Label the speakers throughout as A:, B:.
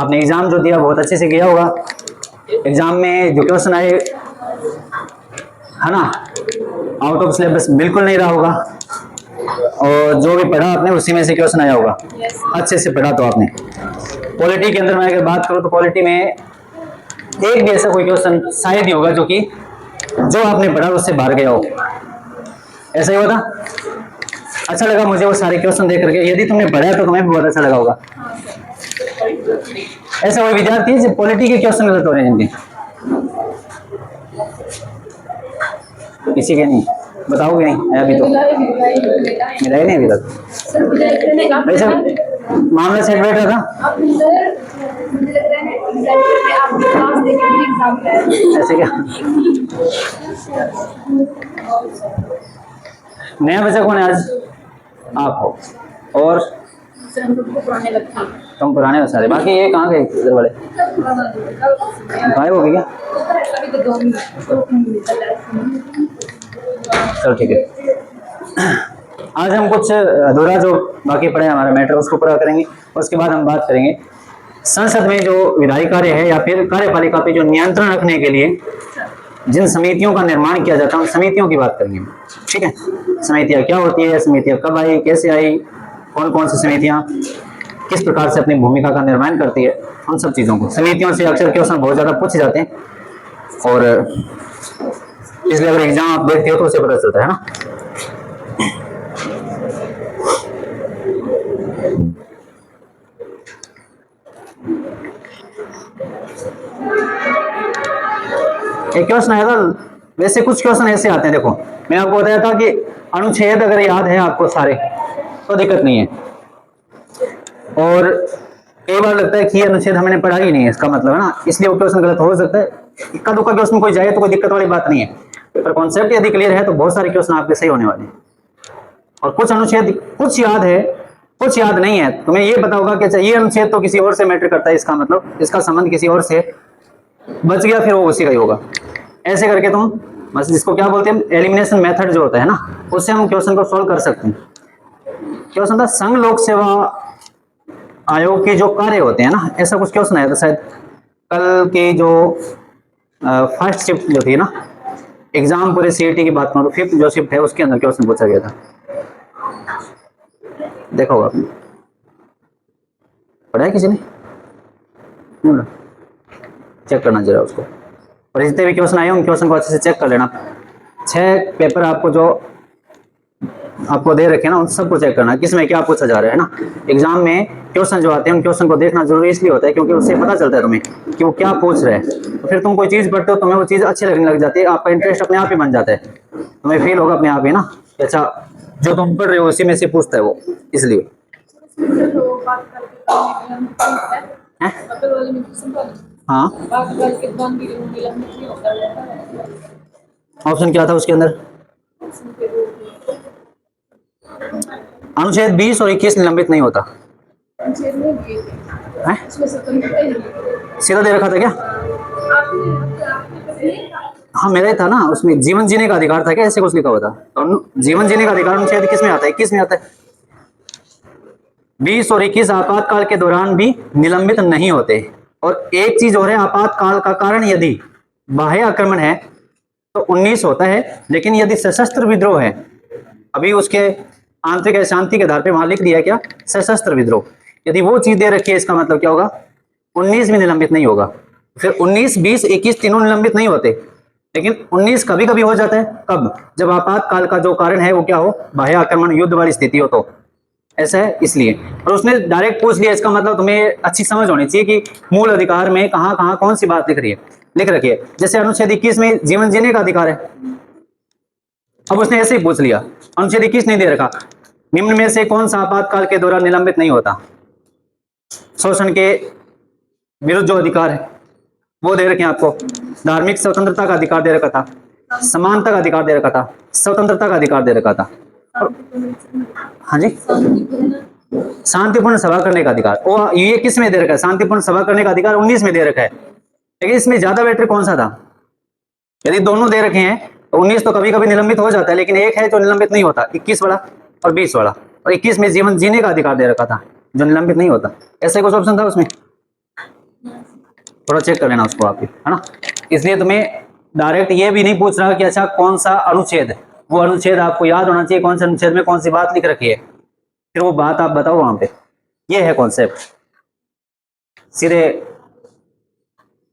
A: आपने एग्जाम जो दिया बहुत अच्छे से किया होगा। एग्जाम में जो क्वेश्चन आए है ना, आउट ऑफ सिलेबस बिल्कुल नहीं रहा होगा, और जो भी पढ़ा आपने उसी में से क्वेश्चन आया होगा। अच्छे से पढ़ा तो आपने। पॉलिटी के अंदर मैं अगर बात करूं तो पॉलिटी में एक भी ऐसा कोई क्वेश्चन शायद ही होगा जो कि जो आपने पढ़ा उससे बाहर गया हो। ऐसा ही होता। अच्छा लगा मुझे वो सारे क्वेश्चन देख करके। यदि तुमने पढ़ा तो तुम्हें भी बहुत अच्छा लगा होगा। ऐसा कोई विद्यार्थी जो पॉलिटी के क्वेश्चन गलत हो रहे हैं जिनके? किसी के नहीं? बताओगे नहीं? अभी तो मिला ही नहीं अभी तक। वैसे मामला सेट बैठा था ऐसे क्या? नया बच्चा कौन है आज? आप हो। और तुम पुराने हो सारे। बाकी ये कहाँ गए इधर वाले? गायब हो गए क्या? चलो ठीक है। आज हम कुछ अधूरा जो बाकी पड़े हमारा मैटर उसको पूरा करेंगे। उसके बाद हम बात करेंगे संसद में जो विधायी कार्य है या फिर कार्यपालिका पे जो नियंत्रण रखने के लिए जिन समितियों का निर्माण किया जाता है उन समितियों की बात करेंगे। ठीक है, समितियां क्या होती है, समितियां कब आई, कैसे आई, कौन कौन सी समितियां किस प्रकार से अपनी भूमिका का निर्माण करती है, उन सब चीजों को। समितियों से अक्सर क्वेश्चन बहुत ज्यादा पूछे जाते हैं और इसलिए अगर एग्जाम आप देखते हो तो उसे पता चलता है ना। एक क्वेश्चन आया था, वैसे कुछ क्वेश्चन ऐसे आते हैं। देखो मैंने आपको बताया था कि अनुच्छेद अगर याद है आपको सारे तो दिक्कत नहीं है, और कई बार लगता है कि ये अनुच्छेद हमने पढ़ा ही नहीं है, इसका मतलब है ना, इसलिए वो क्वेश्चन गलत हो सकता है। इक्का दुक्का क्वेश्चन कोई जाए तो कोई दिक्कत वाली बात नहीं है, पर कॉन्सेप्ट यदि क्लियर है तो बहुत सारे क्वेश्चन आपके सही होने वाले हैं। और कुछ अनुच्छेद कुछ याद है कुछ याद नहीं है, तुम्हें ये पता होगा कि ये अनुच्छेद तो किसी और से मैटर करता है, इसका मतलब इसका संबंध किसी और से बच गया, फिर वो उसी का ही होगा। ऐसे करके तुम बस जिसको क्या बोलते हैं एलिमिनेशन मेथड जो होता है ना, उससे हम क्वेश्चन को सोल्व कर सकते हैं। क्वेश्चन था संघ लोक सेवा आयोग के जो कार्य होते हैं ना, ऐसा कुछ क्वेश्चन आया था शायद कल की जो फर्स्ट शिफ्ट जो थी ना, एग्जाम पूरे सीईटी की बात करूं तो फिफ्थ जो शिफ्ट है उसके अंदर क्वेश्चन पूछा गया था। देखा होगा आपने, पढ़ा है किसी ने? चेक करना जरा उसको। और जितने भी क्वेश्चन आए उन क्वेश्चन को अच्छे से चेक कर लेना। 6 पेपर आपको जो आपको दे रखे ना उन सबको चेक करना किसमें क्या पूछा जा रहा है ना। एग्जाम में क्वेश्चन जो आते हैं उन क्वेश्चन को देखना जरूरी इसलिए होता है क्योंकि उससे पता चलता है तुम्हें कि वो क्या पूछ रहे हैं। तो फिर तुम कोई चीज पढ़ते हो तुम्हें वो चीज अच्छी लगने लग जाती है, आपका इंटरेस्ट अपने आप ही बन जाता है, तुम्हें फील होगा अपने आप ही ना अच्छा जो तुम पढ़ रहे हो उसी में से पूछता है वो, इसलिए। हाँ ऑप्शन क्या था उसके अंदर? अनुच्छेद 20 और 21 निलंबित नहीं होता है? सीधा दे रखा था क्या? हाँ मेरा ही था ना, उसमें जीवन जीने का अधिकार था क्या, ऐसे कुछ लिखा हुआ था। तो जीवन जीने का अधिकार अनुच्छेद किस में आता है? 21 में आता है। 20 और 21 आपातकाल के दौरान भी निलंबित नहीं होते। और एक चीज और है, आपातकाल का कारण यदि बाह्य आक्रमण है तो 19 होता है, लेकिन यदि सशस्त्र विद्रोह है, अभी उसके आंतरिक अशांति के आधार पे वहां लिख दिया क्या सशस्त्र विद्रोह, यदि वो चीज दे रखी है इसका मतलब क्या होगा 19 में निलंबित नहीं होगा। फिर 19, 20, 21 तीनों निलंबित नहीं होते, लेकिन 19 कभी कभी हो जाता है। कब? जब आपातकाल का जो कारण है वो क्या हो, बाह्य आक्रमण युद्ध वाली स्थिति हो, तो ऐसा है इसलिए। और उसने डायरेक्ट पूछ लिया, इसका मतलब तुम्हें अच्छी समझ होनी चाहिए कि मूल अधिकार में कहां कहां कौन सी बात लिख रखी है। जैसे अनुच्छेद 21 में जीवन जीने का अधिकार है, अब उसने ऐसे ही पूछ लिया, अनुच्छेद 21 नहीं दे रखा, निम्न में से कौन सा आपातकाल के दौरान निलंबित नहीं होता? शोषण के विरुद्ध जो अधिकार है वो दे रखे हैं आपको, धार्मिक स्वतंत्रता का अधिकार दे रखा था, समानता का अधिकार दे रखा था, स्वतंत्रता का अधिकार दे रखा था। हाँ जी, शांतिपूर्ण सभा करने का अधिकार, वो ये किस में दे रखा है? शांतिपूर्ण सभा करने का अधिकार 19 में दे रखा है, लेकिन इसमें ज्यादा बेटर कौन सा था? यदि दोनों दे रखे हैं तो 19 तो कभी कभी निलंबित हो जाता है, लेकिन एक है जो निलंबित नहीं होता, 21 वाला और 20 वाला। और 21 में जीवन जीने का अधिकार दे रखा था जो निलंबित नहीं होता। ऐसे कुछ ऑप्शन था उसमें? थोड़ा चेक कर लेना उसको आप भी, है ना। इसलिए तुम्हें डायरेक्ट ये भी नहीं पूछ रहा कि अच्छा कौन सा अनुच्छेद है, वो अनुच्छेद आपको याद होना चाहिए कौन से अनुच्छेद में कौन सी बात लिख रखी है, फिर वो बात आप बताओ वहां पे। ये है कॉन्सेप्ट। सीधे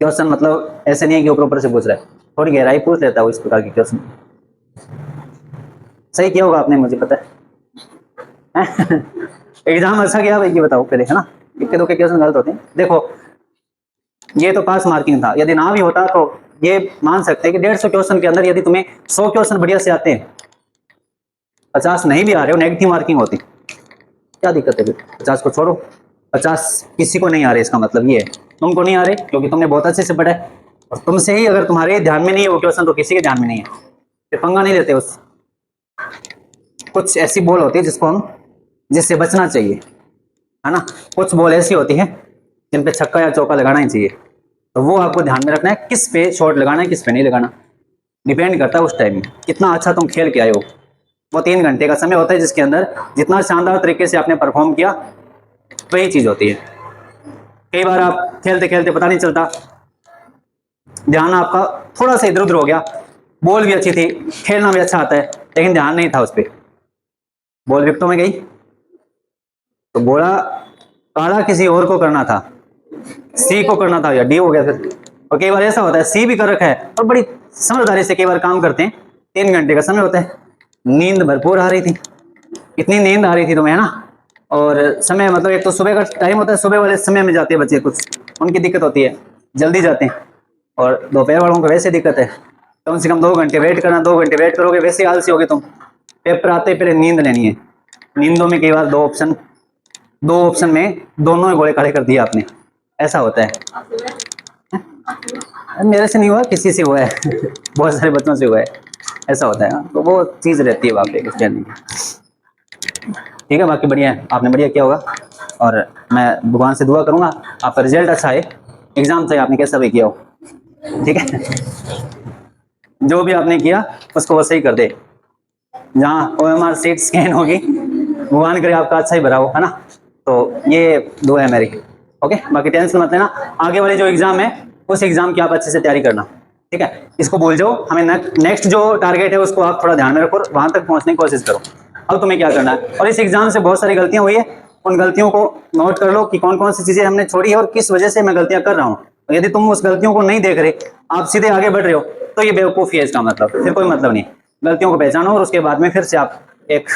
A: क्वेश्चन मतलब ऐसे नहीं है कि ऊपर ऊपर से पूछ रहा है, थोड़ी गहराई पूछ लेता है इस प्रकार के क्वेश्चन। सही किया होगा आपने, मुझे पता है। एग्जाम अच्छा गया भाई, ये बताओ पहले, है ना। इक्के दो के क्वेश्चन गलत होते हैं। देखो ये तो पास मार्किंग था, यदि ना भी होता तो ये मान सकते हैं कि 150 क्वेश्चन के अंदर यदि तुम्हें 100 क्वेश्चन बढ़िया से आते हैं, 50 नहीं भी आ रहे हो, नेगेटिव मार्किंग होती, क्या दिक्कत है फिर। 50 को छोड़ो, 50 किसी को नहीं आ रहे, इसका मतलब ये है तुमको नहीं आ रहे क्योंकि तुमने बहुत अच्छे से पढ़ा है, और तुमसे ही अगर तुम्हारे ध्यान में नहीं है वो क्वेश्चन तो किसी के ध्यान में नहीं है, फिर पंगा नहीं लेते उस। कुछ ऐसी बॉल होती है जिससे बचना चाहिए, है ना। कुछ बॉल ऐसी होती है जिन पे छक्का या चौका लगाना ही चाहिए, तो वो आपको ध्यान में रखना है, किस पे शॉट लगाना है किस पे नहीं लगाना, डिपेंड करता है उस टाइम में कितना अच्छा तुम खेल के आए हो। वो 3 घंटे का समय होता है जिसके अंदर जितना शानदार तरीके से आपने परफॉर्म किया वही चीज होती है। कई बार आप खेलते खेलते पता नहीं चलता, ध्यान आपका थोड़ा सा इधर उधर हो गया, बॉल भी अच्छी थी, खेलना भी अच्छा आता है, लेकिन ध्यान नहीं था उस पर, बॉल विकेटों में गई, तो बोला काला किसी और को करना था, सी को करना था या डी हो गया फिर। और कई बार ऐसा होता है सी भी कर रखा है और बड़ी समझदारी से कई बार काम करते हैं, 3 घंटे का समय होता है, नींद भरपूर आ रही थी, इतनी नींद आ रही थी तुम्हें, है ना। और समय मतलब एक तो सुबह का टाइम होता है, सुबह वाले समय में जाते हैं बच्चे, कुछ उनकी दिक्कत होती है, जल्दी जाते हैं, और दोपहर वालों को वैसे दिक्कत है, कम से कम 2 घंटे वेट करना, 2 घंटे वेट करोगे वैसे आलसी होगे तुम, पेपर आते पहले नींद लेनी है। नींदों में कई बार दो ऑप्शन में दोनों गोले खड़े कर दिए आपने, ऐसा होता है। मेरे से नहीं हुआ, किसी से हुआ है। बहुत सारे बच्चों से हुआ है, ऐसा होता है। तो वो चीज रहती है वहाँ पे कुछ कहने की। ठीक है, बाकी बढ़िया है, आपने बढ़िया किया होगा, और मैं भगवान से दुआ करूंगा आपका रिजल्ट अच्छा है, एग्जाम चाहे आपने कैसा भी किया हो, ठीक है। जो भी आपने किया उसको वो सही कर दे, जहाँ OMR सीट स्कैन होगी भगवान करे आपका अच्छा ही भरा हो, है ना। तो ये दुआ है मेरी। ओके, बाकी टेंशन मत लेना, आगे वाले जो एग्जाम है उस एग्जाम की आप अच्छे से तैयारी करना, ठीक है। इसको भूल जाओ, हमें नेक्स्ट जो टारगेट है उसको आप थोड़ा ध्यान में रखो, वहां तक पहुंचने की कोशिश करो। अब तुम्हें क्या करना है, और इस एग्जाम से बहुत सारी गलतियां हुई है, उन गलतियों को नोट कर लो कि कौन कौन सी चीजें हमने छोड़ी है और किस वजह से मैं गलतियां कर रहा हूँ। यदि तुम उस गलतियों को नहीं देख रहे, आप सीधे आगे बढ़ रहे हो, तो ये बेवकूफी है, इसका मतलब फिर कोई मतलब नहीं। गलतियों को पहचानो और उसके बाद में फिर से आप एक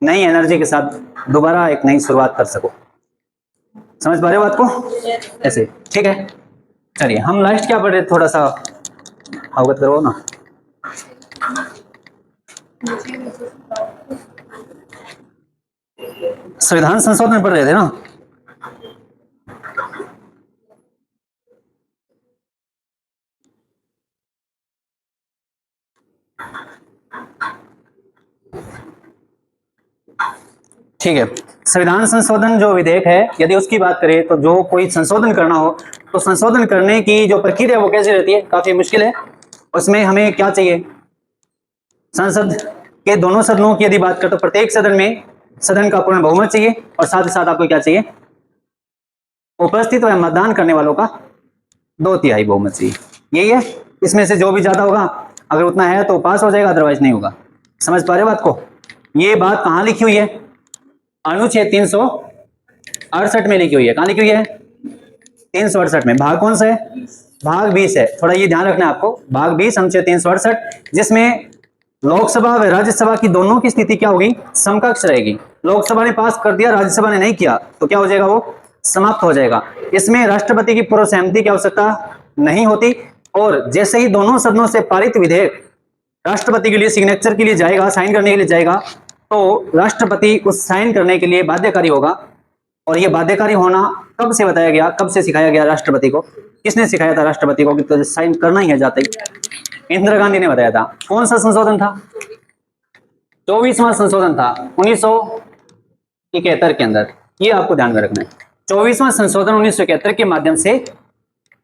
A: नई एनर्जी के साथ दोबारा एक नई शुरुआत कर सको। समझ पा रहे हो बात को? ऐसे ठीक है। चलिए हम लास्ट क्या पढ़ रहे, थोड़ा सा अवगत करो ना। संविधान संशोधन पढ़ रहे थे ना। ठीक है, संविधान संशोधन जो विधेयक है, यदि उसकी बात करें तो जो कोई संशोधन करना हो तो संशोधन करने की जो प्रक्रिया वो कैसे रहती है, काफी मुश्किल है। उसमें हमें क्या चाहिए, संसद के दोनों सदनों की यदि बात करें तो प्रत्येक सदन में सदन का पूर्ण बहुमत चाहिए, और साथ ही साथ आपको क्या चाहिए, उपस्थित व मतदान करने वालों का 2/3 बहुमत चाहिए। यही है, इसमें से जो भी ज्यादा होगा, अगर उतना है तो पास हो जाएगा, अदरवाइज नहीं होगा। समझ पा रहे हो बात को? ये बात कहाँ लिखी हुई है, अनुच्छेद 368 में लिखी हुई है। कहाँ लिखी हुई है? 368 में। भाग कौन सा है? भाग 20 है। थोड़ा ये ध्यान रखना है आपको, भाग 20 अनुच्छेद 368, जिसमें लोकसभा व राज्यसभा की दोनों की स्थिति क्या होगी, समकक्ष रहेगी। लोकसभा ने पास कर दिया, राज्यसभा ने नहीं किया, तो क्या हो जाएगा, वो समाप्त हो जाएगा। इसमें राष्ट्रपति की पूर्व सहमति की आवश्यकता नहीं होती, और जैसे ही दोनों सदनों से पारित विधेयक राष्ट्रपति के लिए सिग्नेचर के लिए जाएगा, साइन करने के लिए जाएगा, तो राष्ट्रपति उस साइन करने के लिए बाध्यकारी होगा। और ये बाध्यकारी होना कब से बताया गया, कब से सिखाया गया राष्ट्रपति को, किसने सिखाया था राष्ट्रपति को कि तो साइन करना ही है जाते ही? इंदिरा गांधी ने बताया था। कौन सा संशोधन था? 24वां संशोधन था 1971 के अंदर, ये आपको ध्यान में रखना है। 24वां संशोधन 1971 के माध्यम से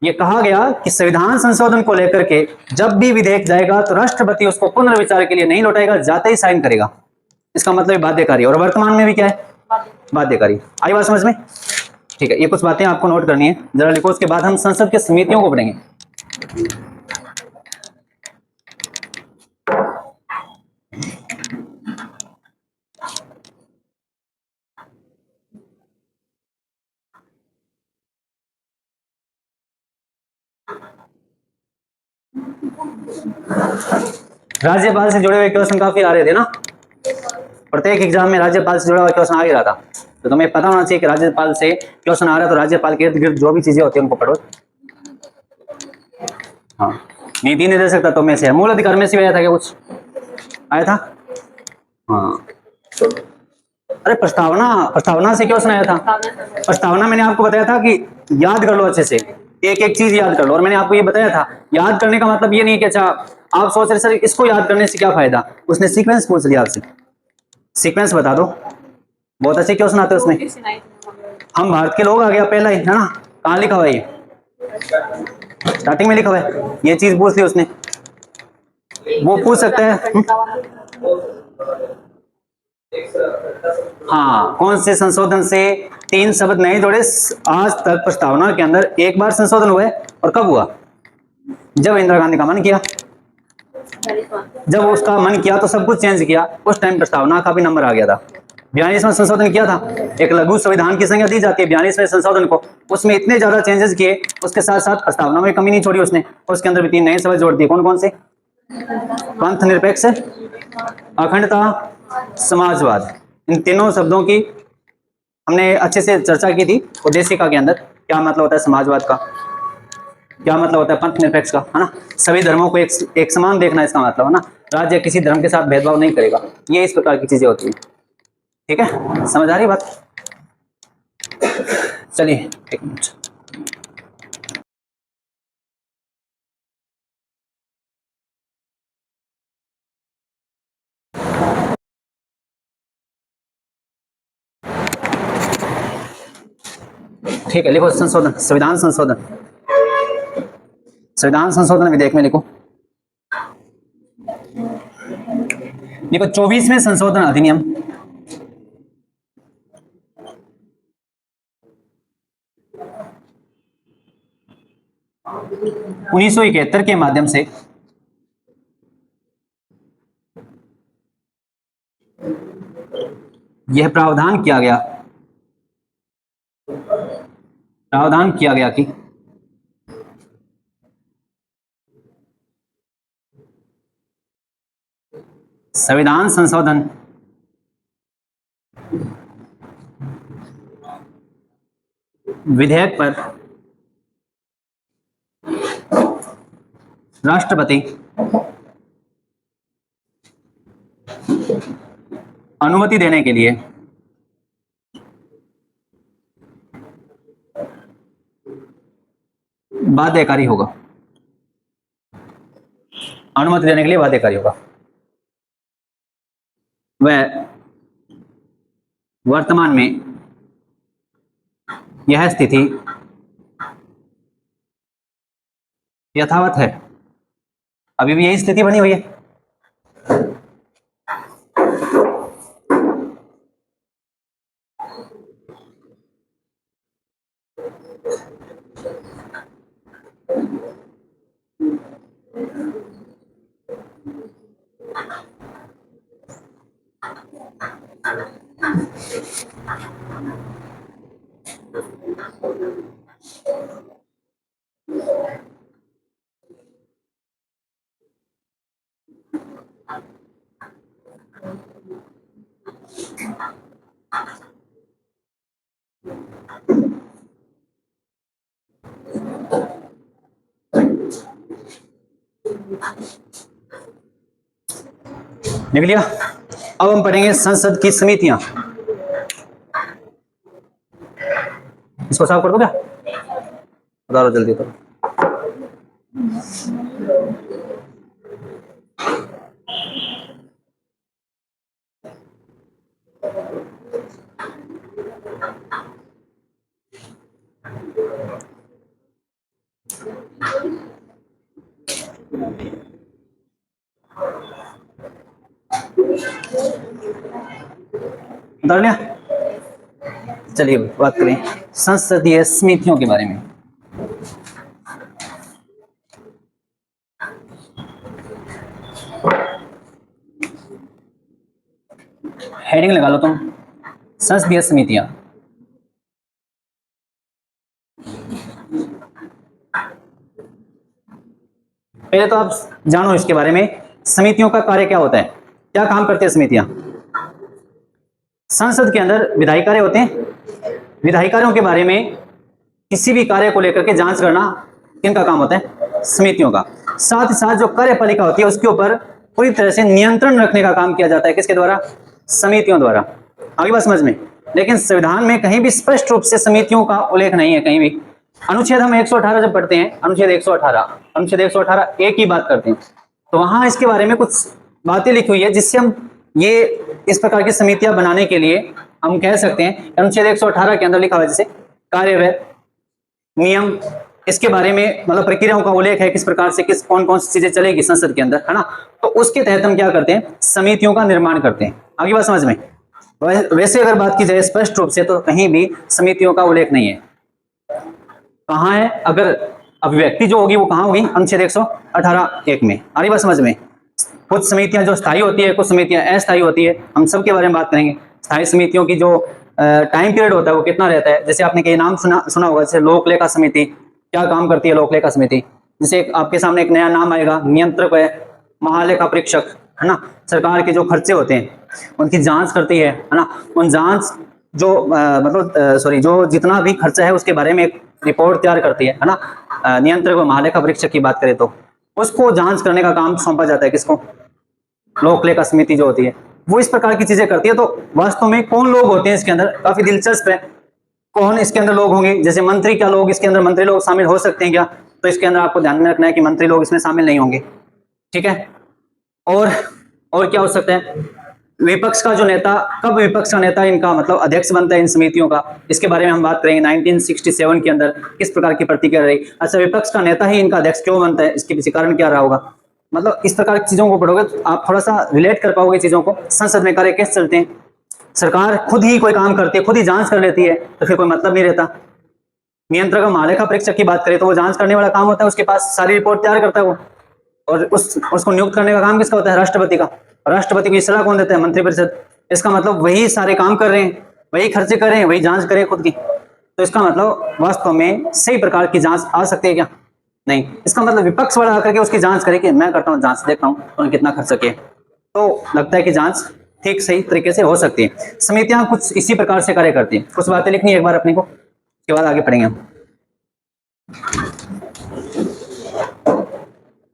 A: ये कहा गया कि संविधान संशोधन को लेकर के जब भी विधेयक जाएगा तो राष्ट्रपति उसको पुनर्विचार के लिए नहीं लौटाएगा, जाते ही साइन करेगा। इसका मतलब बाध्यकारी, और वर्तमान में भी क्या है, बाध्यकारी। आई बात समझ में? ठीक है, ये कुछ बातें आपको नोट करनी है, जरा लिखो। उसके बाद हम संसद के समितियों को पढ़ेंगे। राज्यपाल से जुड़े हुए क्वेश्चन काफी आ रहे थे ना, प्रत्येक एग्जाम में राज्यपाल से जुड़ा हुआ क्वेश्चन आ ही रहा था। तो तुम्हें पता होना चाहिए कि राज्यपाल से क्वेश्चन आ रहा है, तो राज्यपाल के इर्द गिर्द जो भी चीजें होती है उनको पढ़ो। हाँ, नीति निर्देशक तत्व में से है, मूल अधिकार में से भी आया था क्या, कुछ आया था? हाँ, अरे प्रस्तावना से क्वेश्चन आया था। प्रस्तावना मैंने आपको बताया था कि याद कर लो अच्छे से, एक एक चीज याद कर लो। और मैंने आपको ये बताया था, याद करने का मतलब ये नहीं कि अच्छा आप सोच रहे सर इसको याद करने से क्या फायदा, उसने सीक्वेंस पूछ लिया आपसे, सीक्वेंस बता दो। बहुत अच्छे क्वेश्चन आते हैं उसमें। हम भारत के लोग आ गया पहला ही, है ना? कहाँ लिखा हुआ है ये? स्टार्टिंग में लिखा हुआ है, ये चीज पूछ ली उसने, वो पूछ सकता है। हाँ, कौन से संशोधन से 3 शब्द नहीं जोड़े आज तक प्रस्तावना के अंदर एक बार संशोधन हुआ है, और कब हुआ? जब इंदिरा गांधी का मन किया, जब उसका मन किया तो सब कुछ चेंज किया, उस टाइम प्रस्तावना का भी नंबर आ गया था। 42वां संशोधन किया था, एक लघु संविधान की संज्ञा दी जाती है 42वें संशोधन को, उसमें इतने ज्यादा चेंजेस किए, उसके साथ साथ प्रस्तावना में कमी नहीं छोड़ी उसने, उसके अंदर भी 3 नए शब्द जोड़ दिए। कौन कौन से? पंथ निरपेक्ष, अखंडता, समाजवाद। इन तीनों शब्दों की हमने अच्छे से चर्चा की थी उद्देशिका के अंदर। क्या मतलब होता है समाजवाद का, क्या मतलब होता है पंथ निरपेक्ष का, है ना? सभी धर्मों को एक समान देखना, इसका मतलब है ना, राज्य किसी धर्म के साथ भेदभाव नहीं करेगा। ये इस प्रकार की चीजें होती है। ठीक है, समझ आ रही बात? चलिए एक मिनट। ठीक है, लिखो संशोधन, संविधान संशोधन, संविधान संशोधन विधेयक में लिखो, लिखो 24वें संशोधन अधिनियम, 1971 के माध्यम से यह प्रावधान किया गया कि संविधान संशोधन विधेयक पर राष्ट्रपति अनुमति देने के लिए बाध्यकारी होगा, अनुमति देने के लिए बाध्यकारी होगा। वह वर्तमान में यह स्थिति यथावत है, अभी भी यही स्थिति बनी हुई है। लिख लिया? अब हम पढ़ेंगे संसद की समितियां। इसको साफ कर दो क्या? बता दो जल्दी करो। बता लिया? चलिए बात करें संसदीय समितियों के बारे में। हेडिंग लगा लो तुम, संसदीय समितियां। पहले तो आप जानो इसके बारे में, समितियों का कार्य क्या होता है, क्या काम करती है समितियां। संसद के अंदर विधायी कार्य होते हैं, विधायी कार्यों के बारे में किसी भी कार्य को लेकर के जांच करना किनका काम होता है, समितियों का। साथ ही साथ जो कार्यपालिका होती है उसके ऊपर पूरी तरह से नियंत्रण रखने का काम किया जाता है, किसके द्वारा, समितियों द्वारा। आगे बात समझ में। लेकिन संविधान में कहीं भी स्पष्ट रूप से समितियों का उल्लेख नहीं है, कहीं भी। अनुच्छेद हम 118 जब पढ़ते हैं, अनुच्छेद 118 एक ही बात करते हैं, तो वहां इसके बारे में कुछ बातें लिखी हुई है जिससे हम ये इस प्रकार की समितियां बनाने के लिए हम कह सकते हैं। अनुच्छेद 118 के अंदर लिखा हुआ है जैसे कार्यवह, नियम, इसके बारे में मतलब प्रक्रियाओं का उल्लेख है, किस प्रकार से किस कौन कौन सी चीजें चलेगी संसद के अंदर, है ना। तो उसके तहत हम क्या करते हैं, समितियों का निर्माण करते हैं। आगे बात समझ में। वैसे अगर बात की जाए स्पष्ट रूप से तो कहीं भी समितियों का उल्लेख नहीं है। कहाँ है, अगर अभिव्यक्ति जो होगी वो कहाँ होगी, अनुच्छेद 118(1) में। आगे बात समझ में। कुछ समितियां जो स्थायी होती है, कुछ समितियां अस्थायी होती है, हम सब के बारे में बात करेंगे। स्थायी समितियों की जो टाइम पीरियड होता है वो कितना रहता है, जैसे आपने कई नाम सुना होगा, जैसे लोक लेखा समिति। क्या काम करती है लोक लेखा समिति, जैसे आपके सामने एक नया नाम आएगा, नियंत्रक है, महालेखा परीक्षक, है ना। सरकार के जो खर्चे होते हैं उनकी जांच करती है ना। उन जांच जो सॉरी जो जितना भी खर्चा है उसके बारे में एक रिपोर्ट तैयार करती है ना। नियंत्रक व महालेखा परीक्षक की बात करें तो उसको जांच करने का काम सौंपा जाता है किसको, लोक लेखा समिति जो होती है वो इस प्रकार की चीजें करती है। तो वास्तव में कौन लोग होते हैं इसके अंदर, काफी दिलचस्प है। कौन इसके अंदर लोग होंगे, जैसे मंत्री, क्या लोग इसके अंदर मंत्री लोग शामिल हो सकते हैं क्या, तो इसके अंदर आपको ध्यान में रखना है कि मंत्री लोग इसमें शामिल नहीं होंगे, ठीक है। और क्या हो सकता है, विपक्ष का जो नेता, कब विपक्ष का नेता इनका मतलब अध्यक्ष बनता है इन समितियों का, इसके बारे में हम बात करेंगे। 1967 के अंदर किस प्रकार की प्रतिक्रिया रही। अच्छा, विपक्ष का नेता ही इनका अध्यक्ष क्यों बनता है, इसके पीछे कारण क्या रहा होगा। मतलब इस प्रकार की चीजों को पढ़ोगे तो आप थोड़ा सा रिलेट कर पाओगे चीजों को। संसद में कार्य कैसे चलते हैं, सरकार खुद ही कोई काम करती है, खुद ही जांच कर लेती है, तो फिर कोई मतलब नहीं रहता। नियंत्रक महालेखा परीक्षक की बात करें तो वो जांच करने वाला काम होता है, उसके पास सारी रिपोर्ट तैयार करता है वो। और उसको नियुक्त करने का काम किसका होता है, राष्ट्रपति का। राष्ट्रपति को सलाह कौन देता है, मंत्रिपरिषद। इसका मतलब वही सारे काम कर रहे हैं, वही खर्चे कर रहे हैं, वही जांच करें खुद की। तो इसका मतलब वास्तव में सही प्रकार की जांच आ सकती है क्या, नहीं। इसका मतलब विपक्ष वाला आकर के उसकी जांच करे कि मैं करता हूँ जांच, देखता हूँ उन्होंने कितना खर्च किया, तो लगता है कि जांच ठीक सही तरीके से हो सकती है। समितियां कुछ इसी प्रकार से कार्य करती हैं। कुछ बातें लिखनी है एक बार अपने को, उसके बाद आगे पढ़ेंगे हम।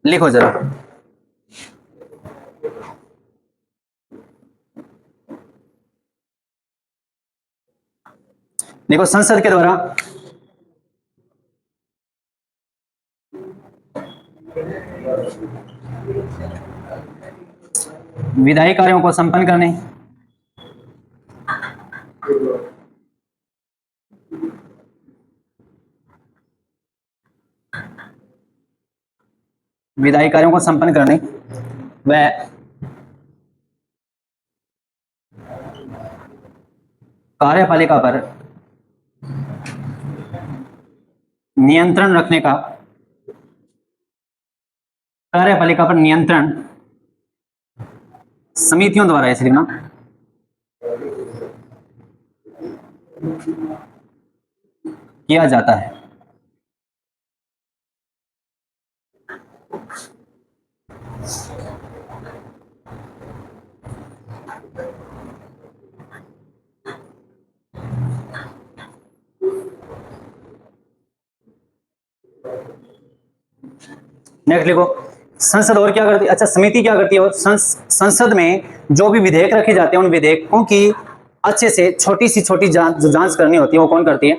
A: लिखो जरा। देखो, संसद के द्वारा विधायी कार्यों को संपन्न करने, विधायी कार्यों को संपन्न करने व कार्यपालिका पर नियंत्रण रखने का, कार्यपालिका पर नियंत्रण समितियों द्वारा, ऐसे लिखना, किया जाता है। नेक्स्ट लिखो, संसद और क्या करती है, अच्छा समिति क्या करती है, और संसद में जो भी विधेयक रखे जाते हैं उन विधेयकों की अच्छे से छोटी सी छोटी जांच, जो जांच करनी होती है वो कौन करती है,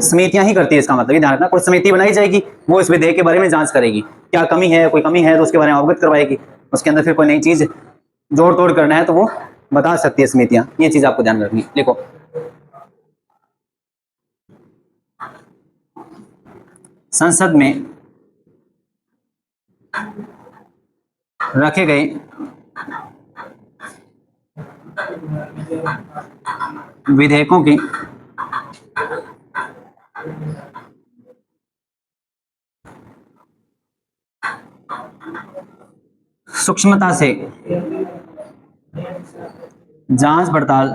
A: समितियां ही करती है। इसका मतलब ध्यान रखना, कोई समिति बनाई जाएगी, वो इस विधेयक के बारे में जांच करेगी, क्या कमी है, कोई कमी है तो उसके बारे में अवगत करवाएगी, उसके अंदर फिर कोई नई चीज जोड़ तोड़ करना है तो वो बता सकती है समितियां। ये चीज आपको ध्यान रखनी। देखो, संसद में रखे गए विधेयकों की सूक्ष्मता से जांच पड़ताल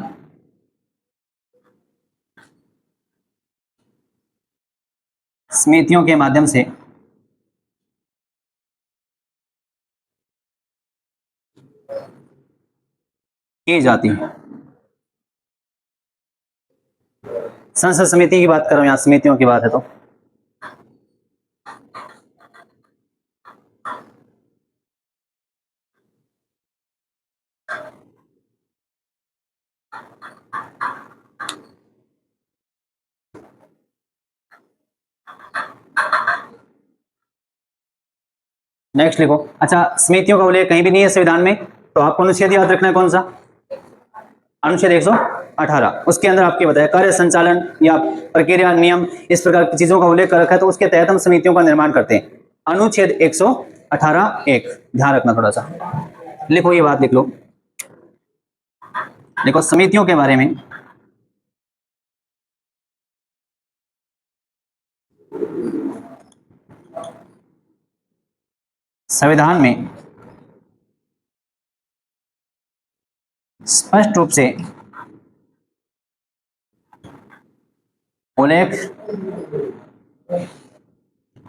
A: समितियों के माध्यम से की जाती है। संसद समिति की बात करो, यहां समितियों की बात है तो नेक्स्ट लिखो। अच्छा, समितियों का उल्लेख कहीं भी नहीं है संविधान में, तो आपको अनुच्छेद याद रखना है कौन सा, अनुच्छेद 118। उसके अंदर आपके बताया कार्य संचालन या प्रक्रिया नियम इस प्रकार की चीजों का उल्लेख कर रखा है, तो उसके तहत हम समितियों का निर्माण करते हैं। अनुच्छेद 118(1), ध्यान रखना थोड़ा सा, लिखो ये बात लिख लो। देखो समितियों के बारे में संविधान में स्पष्ट रूप से उल्लेख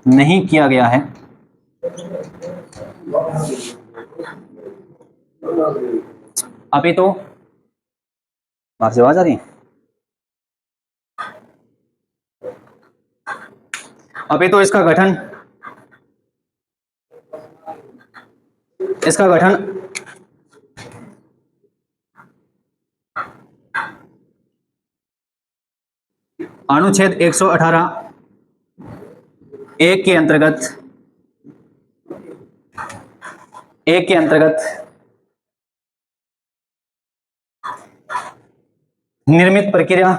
A: नहीं किया गया है अभी तो बाहर से आवाज आ रही है, अभी तो इसका गठन अनुच्छेद 118(1) के अंतर्गत निर्मित प्रक्रिया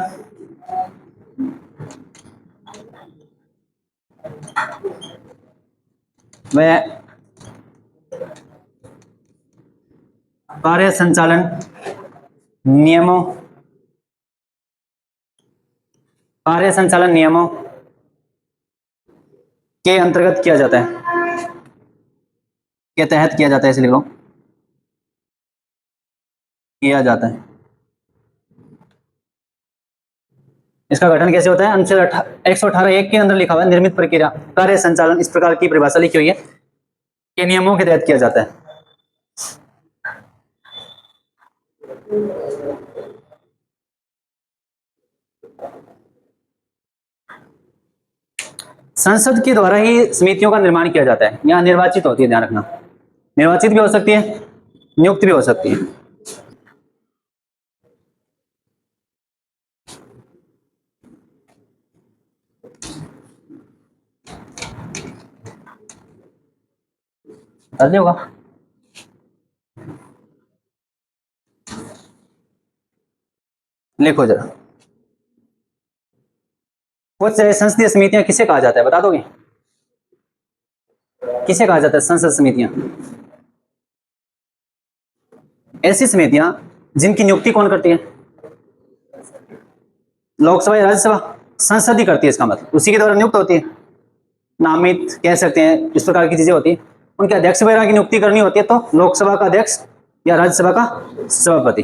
A: व कार्य संचालन नियमों के अंतर्गत किया जाता है, के तहत किया जाता है, इसलिए लिख लो किया जाता है। इसका गठन कैसे होता है, अनुच्छेद 118(1) के अंदर लिखा हुआ है निर्मित प्रक्रिया कार्य संचालन, इस प्रकार की परिभाषा लिखी हुई है कि नियमों के तहत किया जाता है। संसद के द्वारा ही समितियों का निर्माण किया जाता है, यहाँ निर्वाचित होती है, ध्यान रखना, निर्वाचित भी हो सकती है, नियुक्त भी हो सकती है। होगा लिखो जरा, कुछ संसदीय समितियां किसे कहा जाता है, बता दोगे किसे कहा जाता है संसद समितियां? ऐसी समितियां जिनकी नियुक्ति कौन करती है, लोकसभा या राज्यसभा, संसद ही करती है, इसका मतलब उसी के द्वारा नियुक्त होती है, नामित कह सकते हैं, इस प्रकार की चीजें होती है। उनके अध्यक्ष वगैरह की नियुक्ति करनी होती है तो लोकसभा का अध्यक्ष या राज्यसभा का सभापति,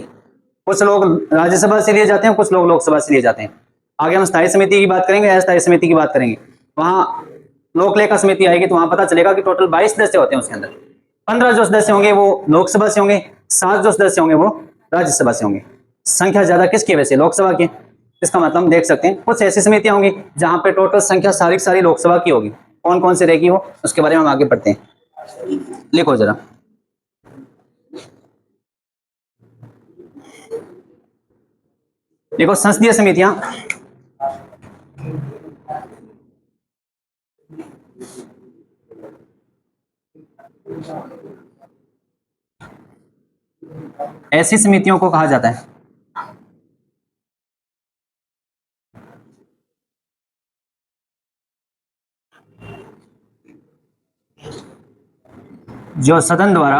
A: कुछ लोग राज्यसभा से लिए जाते हैं, कुछ लोग लोकसभा से लिए जाते हैं। आगे हम स्थायी समिति की बात करेंगे, अस्थायी समिति की बात करेंगे, वहां लोक लेखा समिति आएगी तो वहां पता चलेगा कि टोटल 22 सदस्य होते हैं, उसके अंदर 15 जो सदस्य होंगे वो लोकसभा से होंगे, 7 जो सदस्य होंगे वो राज्यसभा से होंगे। संख्या ज्यादा किसकी वजह से, लोकसभा की। इसका मतलब देख सकते हैं कुछ ऐसी समितियां होंगी जहां पे टोटल संख्या सारी लोकसभा की होगी, कौन कौन से रहेगी वो, उसके बारे में हम आगे पढ़ते हैं। लिखो जरा, देखो संसदीय समितियां ऐसी समितियों को कहा जाता है जो सदन द्वारा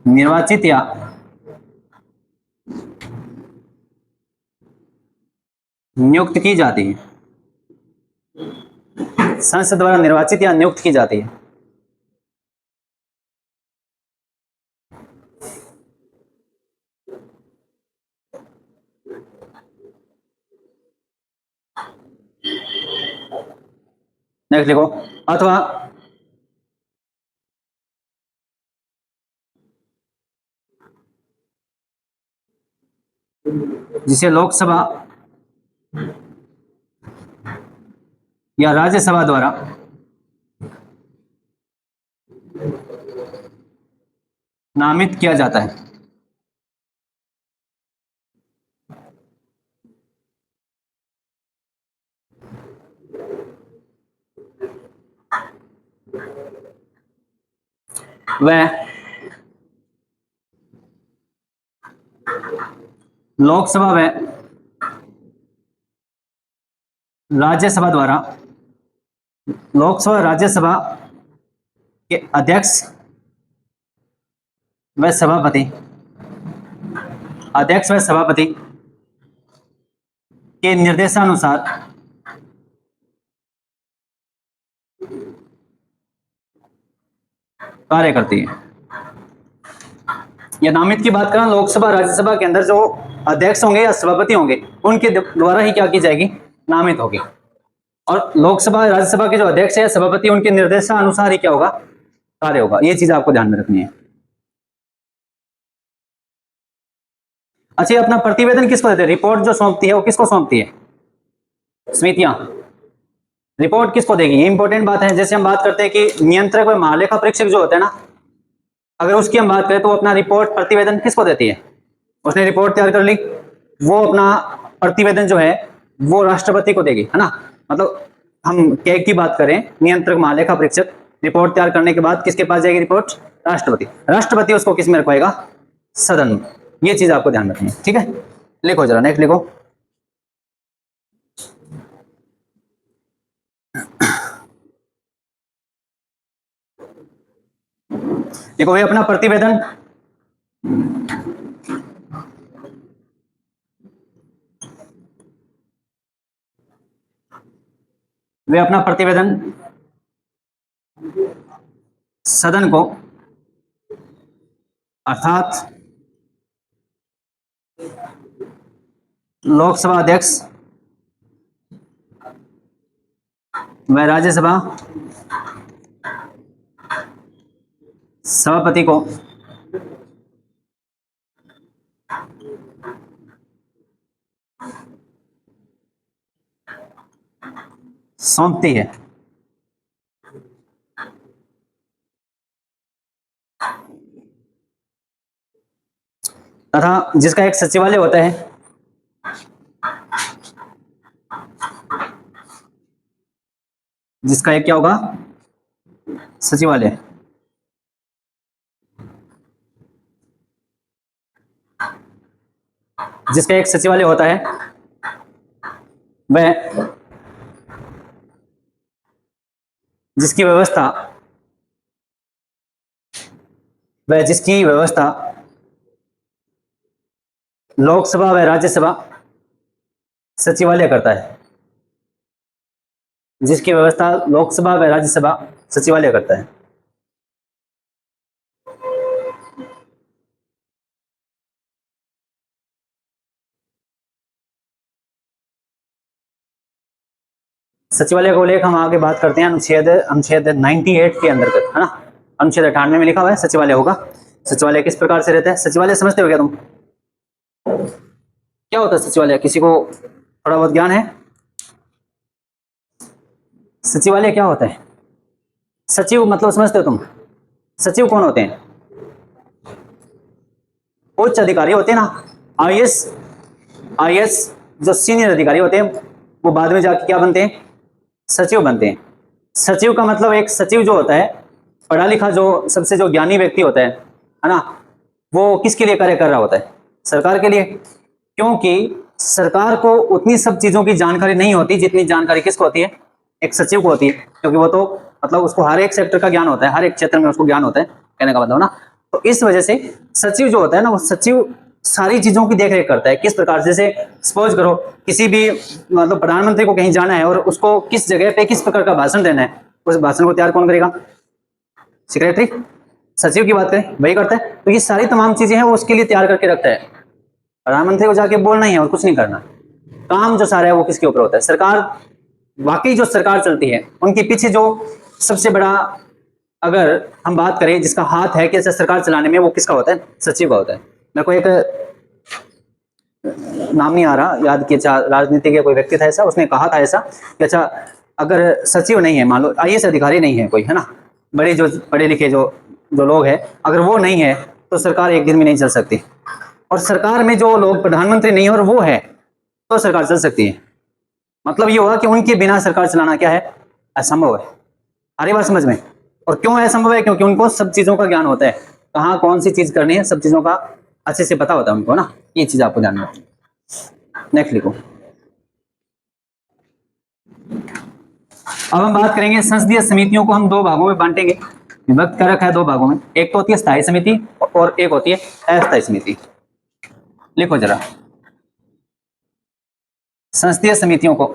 A: निर्वाचित या नियुक्त की जाती है। संसद द्वारा निर्वाचित या नियुक्त की जाती है। नेक्स्ट लिखो, अथवा जिसे लोकसभा या राज्यसभा द्वारा नामित किया जाता है। वह लोकसभा व राज्यसभा द्वारा लोकसभा राज्यसभा के अध्यक्ष व सभापति के निर्देशानुसार कार्य करती है। या नामित की बात करें, लोकसभा राज्यसभा के अंदर जो अध्यक्ष होंगे या सभापति होंगे उनके द्वारा ही क्या की जाएगी, नामित होगी। और लोकसभा राज्यसभा के जो अध्यक्ष है सभापति उनके निर्देशानुसार ही क्या होगा, कार्य होगा। ये चीज आपको ध्यान में रखनी है। अच्छा, ये अपना प्रतिवेदन किसको देते हैं? रिपोर्ट जो सौंपती है वो किसको सौंपती है? समितियां। रिपोर्ट किसको देगी? ये इंपॉर्टेंट बात है। जैसे हम बात करते हैं कि नियंत्रक व महालेखा परीक्षक जो होता है ना, अगर उसकी हम बात करें तो वो अपना रिपोर्ट प्रतिवेदन किसको देती है? उसने रिपोर्ट तैयार कर ली, वो अपना प्रतिवेदन जो है वो राष्ट्रपति को देगी, है ना। मतलब हम क्या की बात करें, नियंत्रक महालेखा परीक्षक रिपोर्ट तैयार करने के बाद किसके पास जाएगी रिपोर्ट? राष्ट्रपति। राष्ट्रपति उसको किस में रखवाएगा? सदन में। ये चीज आपको ध्यान रखनी है, ठीक है। लिखो जरा, नेक्स्ट लिखो। देखो ये अपना प्रतिवेदन वे अपना प्रतिवेदन सदन को अर्थात लोकसभा अध्यक्ष व राज्यसभा सभापति को सौंपती है। तथा जिसका एक सचिवालय होता है, जिसका एक क्या होगा? सचिवालय। जिसका एक सचिवालय होता है वह जिसकी व्यवस्था लोकसभा व राज्यसभा सचिवालय करता है। जिसकी व्यवस्था लोकसभा व राज्यसभा सचिवालय करता है। सचिवालय को लेकर हम आगे बात करते हैं अनुच्छेद 98 के अंतर्गत, है ना। अनुच्छेद 98 में लिखा हुआ है सचिवालय होगा। सचिवालय किस प्रकार से रहता है? सचिवालय समझते हो क्या तुम? क्या होता है सचिवालय? किसी को थोड़ा बहुत ज्ञान है? सचिवालय क्या होता है? सचिव मतलब समझते हो तुम? सचिव कौन होते हैं? उच्च अधिकारी होते हैं ना। आईएएस जो सीनियर अधिकारी होते हैं वो बाद में जाके क्या बनते हैं? सचिव बनते हैं। सचिव का मतलब, एक सचिव जो होता है पढ़ा लिखा, जो सबसे जो ज्ञानी व्यक्ति होता है ना, वो किसके लिए कार्य कर रहा होता है? सरकार के लिए। क्योंकि सरकार को उतनी सब चीजों की जानकारी नहीं होती जितनी जानकारी किसको होती है? एक सचिव को होती है। क्योंकि वो तो मतलब उसको हर एक सेक्टर का ज्ञान होता है, हर एक क्षेत्र में उसको ज्ञान होता है, कहने का मतलब ना। तो इस वजह से सचिव जो होता है ना, वो सचिव सारी चीजों की देख रेख करता है। किस प्रकार से, जैसे सपोज करो किसी भी मतलब प्रधानमंत्री को कहीं जाना है और उसको किस जगह पे किस प्रकार का भाषण देना है, उस भाषण को तैयार कौन करेगा? सेक्रेटरी, सचिव की बात करें वही करता है। तो ये सारी तमाम चीजें हैं वो उसके लिए तैयार करके रखता है। प्रधानमंत्री को जाके बोलना ही है और कुछ नहीं करना। काम जो सारा है वो किसके ऊपर होता है? सरकार, वाकई जो सरकार चलती है उनके पीछे जो सबसे बड़ा, अगर हम बात करें जिसका हाथ है कि सरकार चलाने में, वो किसका होता है? सचिव का होता है। मेरे को एक नाम नहीं आ रहा याद कि अच्छा राजनीति के कोई व्यक्ति था ऐसा, उसने कहा था ऐसा कि अच्छा अगर सचिव नहीं है, मान लो आईएएस अधिकारी नहीं है कोई, है ना, बड़े जो पढ़े लिखे जो जो लोग हैं, अगर वो नहीं है तो सरकार एक दिन में नहीं चल सकती। और सरकार में जो लोग, प्रधानमंत्री नहीं है और वो है, तो सरकार चल सकती है। मतलब ये हुआ कि उनके बिना सरकार चलाना क्या है? असंभव है। आ रही बात समझ में? और क्यों असंभव है? क्योंकि उनको सब चीजों का ज्ञान होता है, कहाँ कौन सी चीज करनी है, सब चीजों का अच्छे से पता होता है उनको ना। ये चीज आपको ध्यान में रखनी। नेक्स्ट लिखो। अब हम बात करेंगे संसदीय समितियों को हम दो भागों में बांटेंगे, विभक्त कर रखा है दो भागों में। एक तो होती है स्थायी समिति और एक होती है अस्थायी समिति। लिखो जरा, संसदीय समितियों को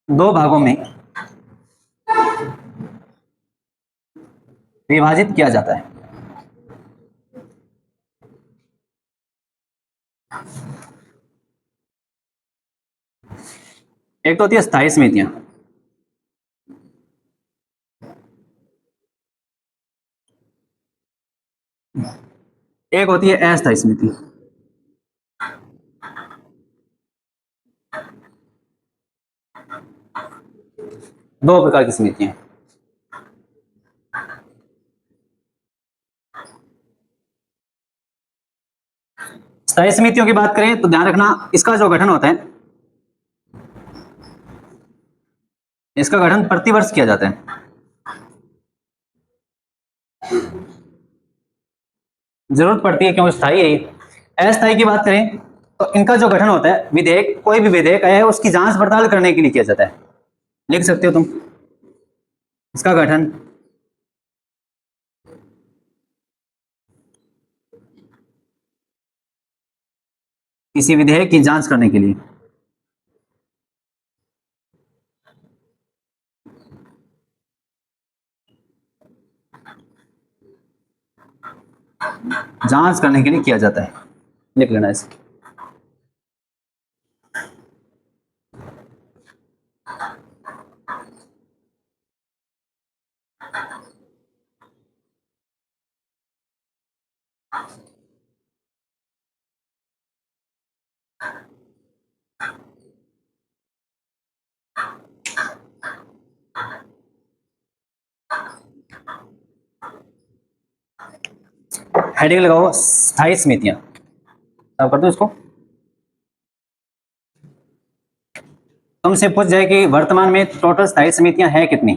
A: दो भागों में विभाजित किया जाता है। एक तो होती है स्थायी समितियां, एक होती है अस्थायी समिति। दो प्रकार की समितियां। स्थायी समितियों की बात करें तो ध्यान रखना, इसका जो गठन होता है, इसका गठन प्रतिवर्ष किया जाता है। जरूरत पड़ती है क्यों, स्थायी है। अस्थायी की बात करें तो इनका जो गठन होता है, विधेयक, कोई भी विधेयक है उसकी जांच पड़ताल करने के लिए किया जाता है। लिख सकते हो तुम, इसका गठन किसी विधेयक की जांच करने के लिए। जांच करने के लिए किया जाता है, लिख लेना इसे। हेडिंग लगाओ स्थायी समितियां। अब कर दो इसको। तुमसे पूछ जाए कि वर्तमान में टोटल स्थायी समितियां हैं कितनी,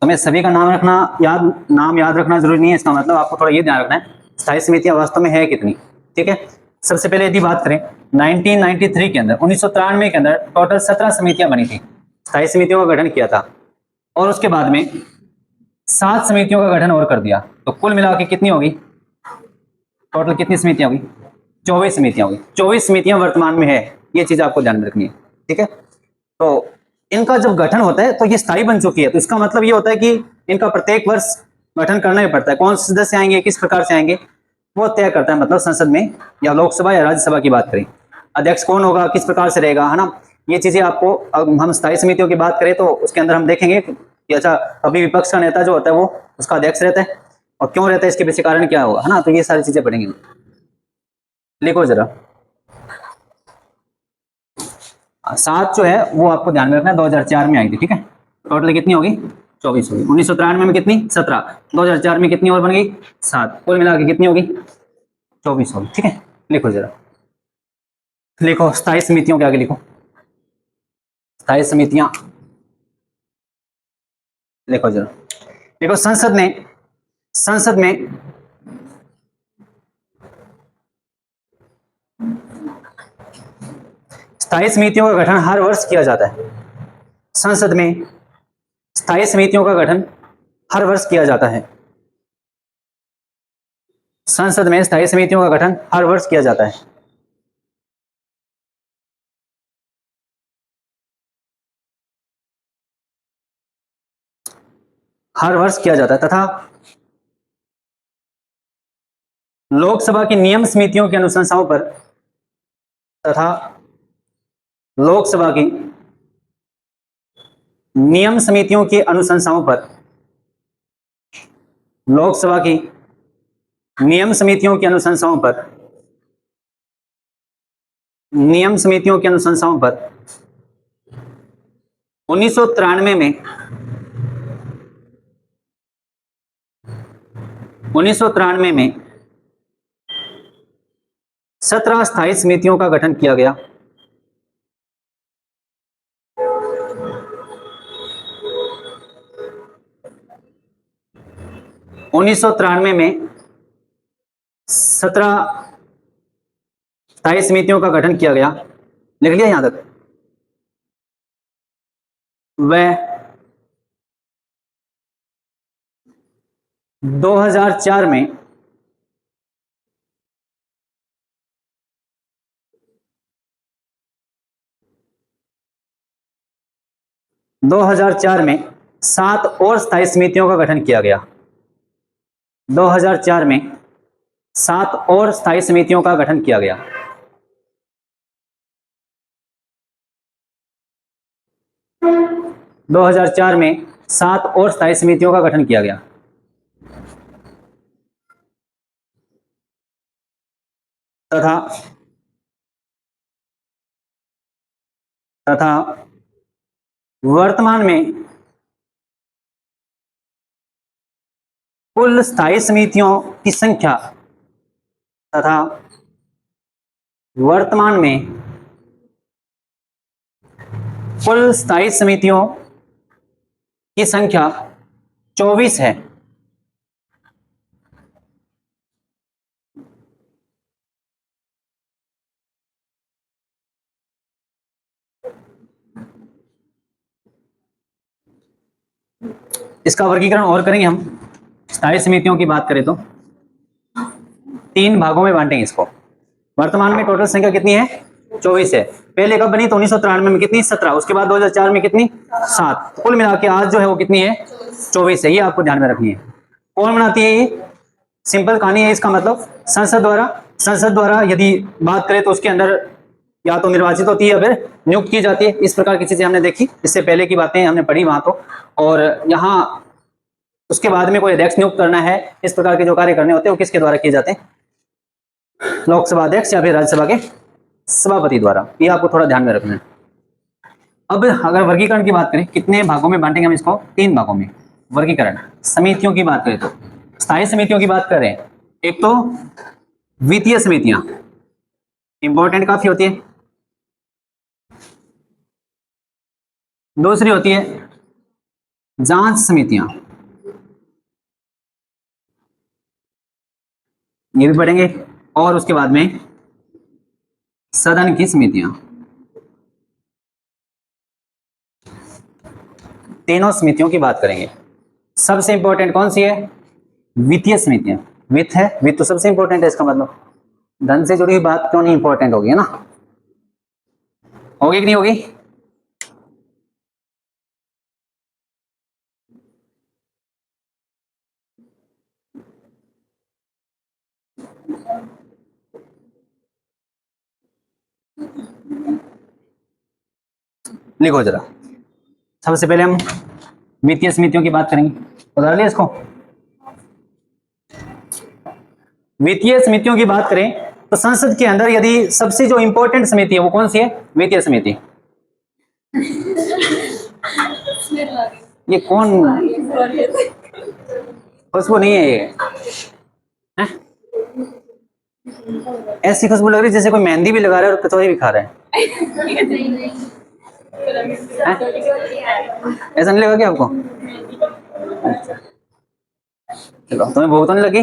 A: तुम्हें सभी का नाम रखना नाम याद रखना जरूरी नहीं है। इसका मतलब आपको थोड़ा ये ध्यान रखना है स्थायी समितियां वास्तव में है कितनी। ठीक है, सबसे पहले यदि बात करें 1993 के अंदर, 1993 के अंदर टोटल 17 समितियां बनी थी, स्थायी समितियों का गठन किया था। और उसके बाद में 7 समितियों का गठन और कर दिया। तो कुल मिला के कितनी होगी, टोटल कितनी समितियां होगी? 24 समितियां होगी। 24 समितियां वर्तमान में है, ये चीज आपको ध्यान में रखनी है। ठीक है, तो इनका जब गठन होता है तो ये स्थायी बन चुकी है, तो इसका मतलब ये होता है कि इनका प्रत्येक वर्ष गठन करना ही पड़ता है। कौन से सदस्य आएंगे, किस प्रकार से आएंगे, वो तय करता है। मतलब संसद में या लोकसभा या राज्यसभा की बात करें, अध्यक्ष कौन होगा, किस प्रकार से रहेगा, है ना, ये चीजें आपको। अब हम स्थायी समितियों की बात करें तो उसके अंदर हम देखेंगे कि अच्छा अभी विपक्ष का नेता जो होता है वो उसका अध्यक्ष रहता है, और क्यों रहता है, इसके पीछे कारण क्या होगा, है ना। तो ये सारी चीजें पढ़ेंगे। लिखो जरा, 7 जो है वो आपको ध्यान में रखना है, 2004 में आई थी। ठीक है, टोटल कितनी होगी? 24 होगी। 1993 में कितनी? 17। 2004 में कितनी और बन गई? 7। कुल मिला के कितनी होगी? 24 होगी। ठीक है, लिखो जरा, लिखो स्थायी समितियों के आगे लिखो स्थायी समितियां। लिखो जरा, देखो संसद में स्थायी समितियों का गठन हर वर्ष किया जाता है। संसद में स्थायी समितियों का गठन हर वर्ष किया जाता है? संसद में स्थायी समितियों का गठन हर वर्ष किया जाता है। हर वर्ष किया जाता है। तथा लोकसभा की नियम समितियों की अनुशंसाओं पर तथा लोकसभा की नियम समितियों की अनुशंसाओं पर लोकसभा की नियम समितियों की अनुशंसाओं पर नियम समितियों की अनुशंसाओं पर 1993 में 1993 में 17 स्थायी समितियों का गठन किया गया। उन्नीस सौ 93 में 17 स्थायी समितियों का गठन किया गया। लिख लिया यहां तक? वह 2004 में 2004 में 7 और स्थायी समितियों का गठन किया गया। 2004 में 7 और स्थायी समितियों का गठन किया गया। दो हजार चार में 7 और स्थायी समितियों का गठन किया गया। तथा तथा वर्तमान में कुल स्थायी समितियों की संख्या तथा वर्तमान में कुल स्थायी समितियों की संख्या 24 है। इसका वर्गीकरण और करेंगे हम। स्थायी समितियों की बात करें तो 3 भागों में बांटेंगे इसको। वर्तमान में टोटल संख्या कितनी है? 24 है। पहले कब बनी? तो 1993 में कितनी? 17। उसके बाद 2004 में कितनी? 7। कुल मिला के आज जो है वो कितनी है? 24 है। ये आपको ध्यान में रखनी है। कौन बनाती है ये? सिंपल कहानी है इसका मतलब संसद द्वारा यदि बात करें तो उसके अंदर या तो निर्वाचित होती है या फिर नियुक्त की जाती है। इस प्रकार की चीजें हमने देखी, इससे पहले की बातें हमने पढ़ी वहां तो। और यहाँ उसके बाद में कोई अध्यक्ष नियुक्त करना है, इस प्रकार के जो कार्य करने होते हैं वो किसके द्वारा किए जाते हैं? लोकसभा अध्यक्ष या फिर राज्यसभा के सभापति द्वारा। ये आपको थोड़ा ध्यान में रखना है। अब अगर वर्गीकरण की बात करें, कितने भागों में बांटेंगे हम इसको? 3 भागों में वर्गीकरण। समितियों की बात करें तो स्थायी समितियों की बात कर रहे हैं। एक तो वित्तीय समितियां इंपॉर्टेंट काफी होती है। दूसरी होती है जांच समितियां, ये भी पढ़ेंगे। और उसके बाद में सदन की समितियां। तीनों समितियों की बात करेंगे। सबसे इंपॉर्टेंट कौन सी है? वित्तीय समितियां। वित्त है, वित्त तो सबसे इंपॉर्टेंट है। इसका मतलब धन से जुड़ी हुई बात क्यों नहीं इंपॉर्टेंट होगी, है ना? होगी कि नहीं होगी? लिखो जरा। सबसे पहले हम वित्तीय समितियों की बात करेंगे। बता लिया इसको। वित्तीय समितियों की बात करें तो संसद के अंदर यदि सबसे जो इंपॉर्टेंट समिति है वो कौन सी है? वित्तीय समिति। ये कौन? खुशबू नहीं है ये, है? ऐसी खुशबू लग रही है जैसे कोई मेहंदी भी लगा रहा है और कचौरी भी खा रहा है। ऐसा नहीं लगा क्या आपको? चलो, तुम्हें भूख तो नहीं लगी?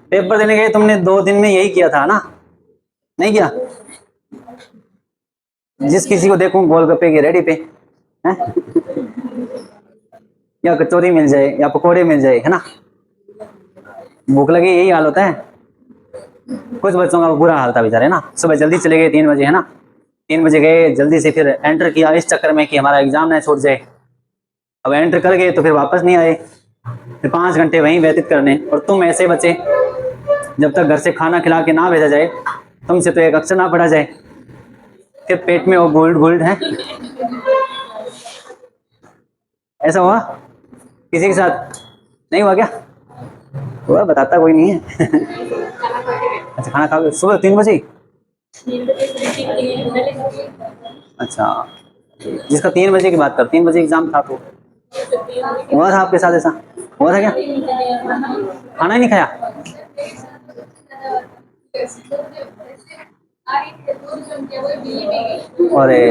A: पेपर देने गए तुमने 2 दिन में यही किया था ना? नहीं किया? जिस किसी को देखूं गोलगप्पे की रेडी पे है, या कचौरी मिल जाए या पकोड़े मिल जाए, है ना। भूख लगी यही हाल होता है। कुछ बच्चों का बुरा हाल था बेचारे ना, सुबह जल्दी चले गए 3 बजे, है ना, 3 बजे गए जल्दी से, फिर एंटर किया इस चक्कर में कि हमारा एग्जाम ना छूट जाए। अब एंटर कर गए तो फिर वापस नहीं आए, फिर 5 घंटे वहीं व्यतीत करने। और तुम ऐसे बच्चे, जब तक घर से खाना खिला के ना भेजा जाए, तुमसे तो एक अक्षर ना पढ़ा जाए, फिर पेट में वो गोल्ड गोल्ड है। ऐसा हुआ किसी के साथ? नहीं हुआ क्या? हुआ, बताता कोई नहीं है। अच्छा, खाना खा सुबह 3 बजे? अच्छा, जिसका 3 बजे की बात कर, 3 बजे एग्जाम था, तो हुआ था आपके साथ ऐसा? हुआ था क्या? खाना ही नहीं खाया? अरे,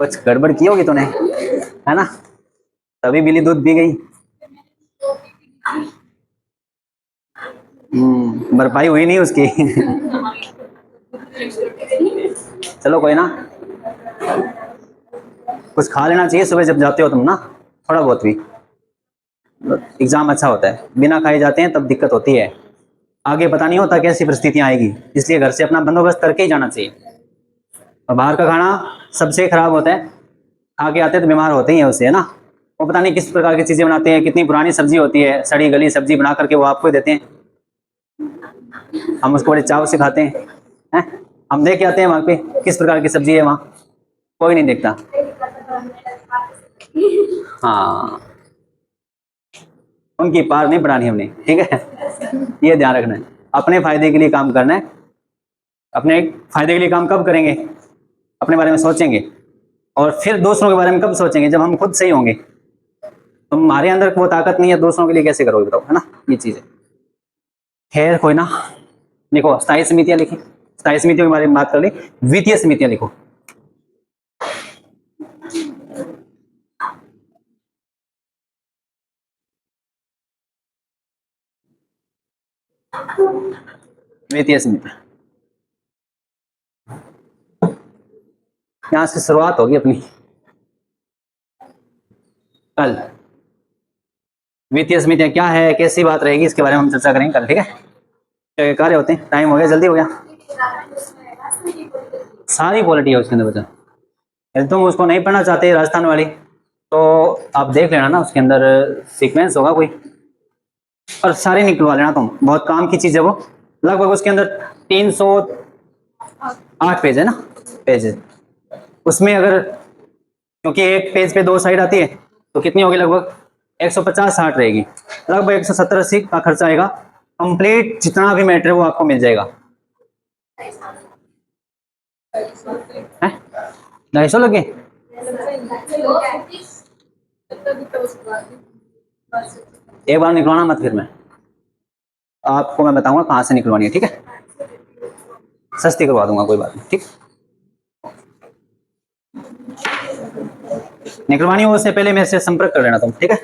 A: कुछ गड़बड़ की होगी तूने, है ना, तभी बिल्ली दूध पी गई। भरपाई हुई नहीं उसकी। चलो कोई ना, कुछ खा लेना चाहिए सुबह जब जाते हो तुम ना, थोड़ा बहुत भी। एग्जाम अच्छा होता है, बिना खाए जाते हैं तब दिक्कत होती है, आगे पता नहीं होता कैसी परिस्थितियां आएगी, इसलिए घर से अपना बंदोबस्त करके ही जाना चाहिए। और बाहर का खाना सबसे खराब होता है, खा के आते हैं तो बीमार होते ही हैं उससे, है ना। वो पता नहीं किस प्रकार की चीजें बनाते हैं, कितनी पुरानी सब्जी होती है, सड़ी गली सब्जी बना करके वो आपको ही देते हैं, हम उसको बड़े चाव से खाते हैं। हम देख के आते हैं वहां पे किस प्रकार की सब्जी है, वहाँ कोई नहीं देखता। हाँ, उनकी पार नहीं बढ़ानी हमने, ठीक है। ये ध्यान रखना है, अपने फायदे के लिए काम करना है। अपने फायदे के लिए काम कब करेंगे? अपने बारे में सोचेंगे, और फिर दूसरों के बारे में कब सोचेंगे? जब हम खुद सही होंगे। तुम्हारे अंदर वो ताकत नहीं है, दूसरों के लिए कैसे करोगे बताओ, है ना, ये चीज है। खैर कोई ना, देखो स्थायी समितियां लिखी, स्थायी समितियों के बारे में बात कर ली, वित्तीय समितियां लिखो। वित्तीय समिति, यहां से शुरुआत होगी अपनी कल। वित्तीय समितियां क्या है, कैसी बात रहेगी, इसके बारे में हम चर्चा करेंगे कल, ठीक है। क्या कार्य होते हैं, टाइम हो गया, जल्दी हो गया। सारी क्वालिटी है उसके अंदर बच्चा, यदि तुम उसको नहीं पढ़ना चाहते राजस्थान वाली, तो आप देख लेना ना, उसके अंदर सीक्वेंस होगा कोई, और सारे निकलवा लेना तुम, बहुत काम की चीज है वो। लगभग उसके अंदर 308 पेज है ना, पेज। उसमें अगर, क्योंकि एक पेज पे 2 साइड आती है, तो कितनी होगी? लगभग 150-60 रहेगी, लगभग 170-80 का खर्चा आएगा। कंप्लीट जितना भी मैटर है वो आपको मिल जाएगा। 250 लगे? एक बार निकलवाना मत, फिर मैं आपको मैं बताऊंगा कहाँ से निकलवानी है, ठीक है। सस्ती करवा दूंगा, कोई बात नहीं, ठीक। निकलवानी हो उससे पहले मेरे से संपर्क कर लेना तुम, ठीक है।